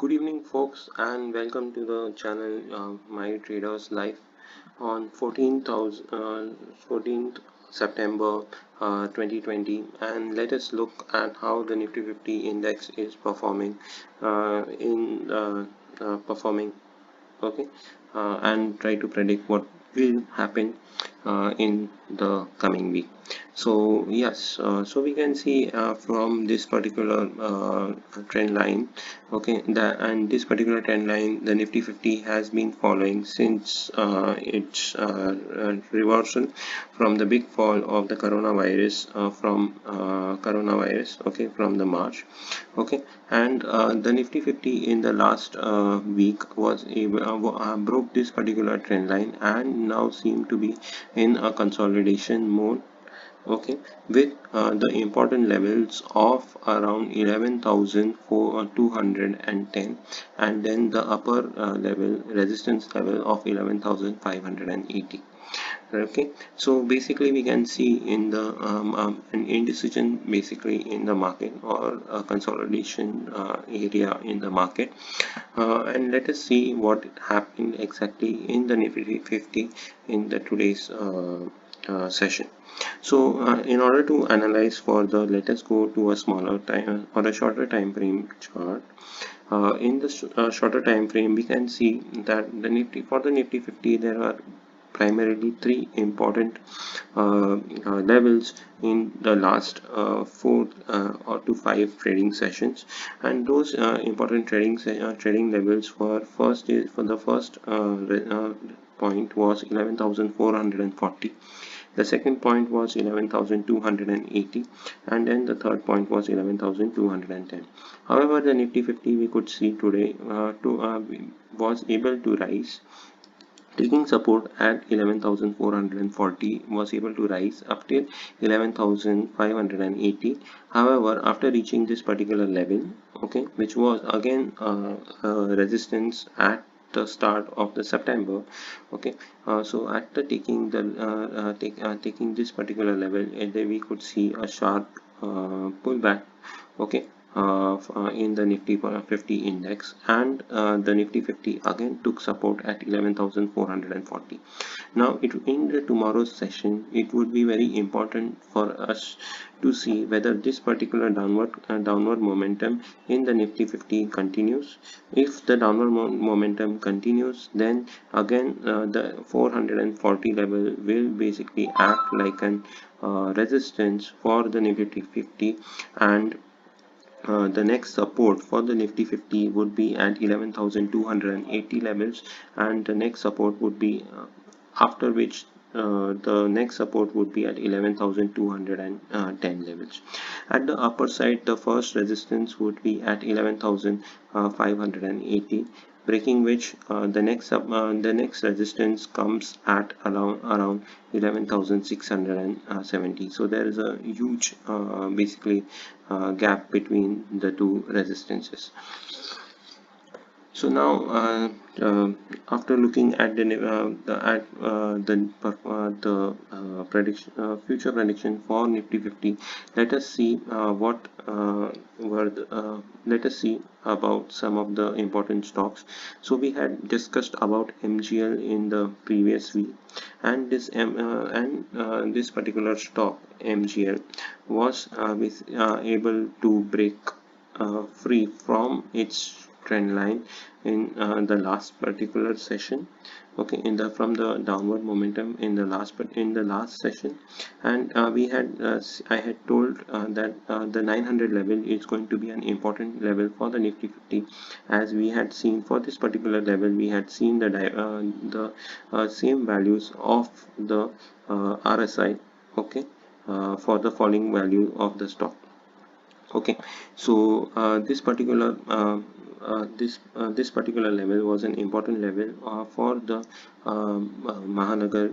Good evening, folks, and welcome to the channel My Traders Life on 14th September 2020. And let us look at how the Nifty 50 index is performing in performing. Okay, and try to predict what will happen in the coming week. So yes, so we can see from this particular trend line, okay, this particular trend line, the Nifty 50 has been following since its reversal from the big fall of the coronavirus, okay, from the March, okay. And the Nifty 50 in the last week was broke this particular trend line and now seem to be in a consolidation mode, okay, with the important levels of around 11,210 and then the upper level resistance level of 11,580. Okay, so basically we can see in the an indecision basically in the market, or a consolidation area in the market, and let us see what happened exactly in the Nifty 50 in the today's session. So in order to analyze further, let us go to a smaller time or a shorter time frame chart. In the shorter time frame, we can see that the Nifty 50 there are primarily three important levels in the last 4 to 5 trading sessions, and those important trading levels were for the first point was 11,440. The second point was 11,280, and then the third point was 11,210. However, the Nifty 50 we could see today was able to rise, taking support at 11,440, was able to rise up till 11,580. However, after reaching this particular level, okay, which was again resistance at the start of the September, okay, so after taking this particular level, we could see a sharp pullback, okay, in the Nifty 50 index, and the Nifty 50 again took support at 11,440. Now in the tomorrow's session, it would be very important for us to see whether this particular downward momentum in the Nifty 50 continues. If the downward momentum continues, then again the 440 level will basically act like an resistance for the Nifty 50, and the next support for the Nifty 50 would be at 11,280 levels, and the next support would be after which the next support would be at 11,210 levels. At the upper side, the first resistance would be at 11,580, breaking which the next resistance comes at around 11,670. So there is a huge basically gap between the two resistances. So now, after looking at the prediction, future prediction for Nifty 50, let us see let us see about some of the important stocks. So we had discussed about MGL in the previous week, and this particular stock MGL was able to break free from its trend line in the last particular session, okay, from the downward momentum in the last session. And I had told that the 900 level is going to be an important level for the Nifty 50, as we had seen for this particular level we had seen the same values of the RSI, okay, for the falling value of the stock. Okay, so this particular level was an important level for the Mahanagar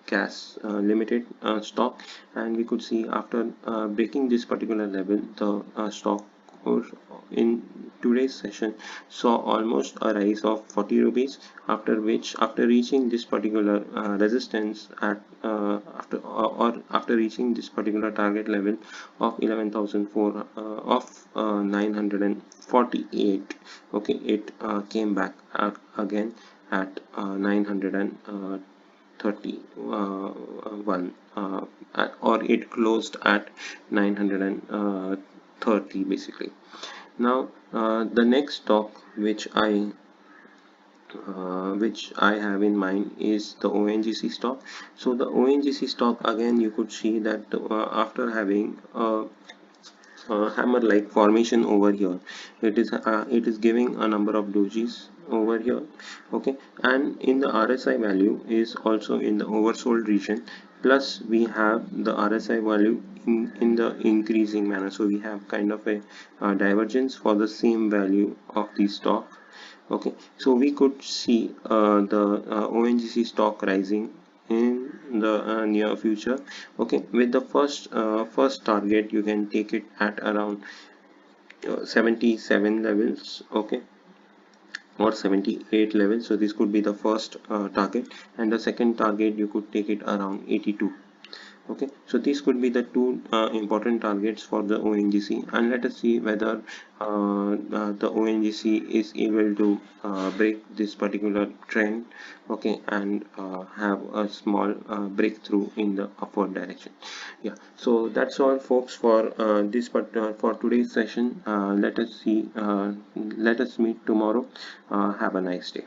Gas Limited stock, and we could see after breaking this particular level, the stock was in today's session saw almost a rise of 40 rupees, after reaching this particular resistance at after reaching this particular target level of 11,004 of 948. Okay, it came back again at 931, or it closed at 930 basically. Now the next stock which I have in mind is the ONGC stock. So the ONGC stock, again you could see that after having a hammer like formation over here, it is giving a number of dojis over here. Okay, and in the RSI value is also in the oversold region, plus we have the RSI value in the increasing manner, so we have kind of a divergence for the same value of the stock. Okay, so we could see the ONGC stock rising in the near future. Okay, with the first target you can take it at around 77 levels. Okay, or 78 levels. So this could be the first target, and the second target you could take it around 82. Okay, so these could be the two important targets for the ONGC, and let us see whether the ONGC is able to break this particular trend. Okay, and have a small breakthrough in the upward direction. Yeah, so that's all folks for for today's session. Let us meet tomorrow. Have a nice day.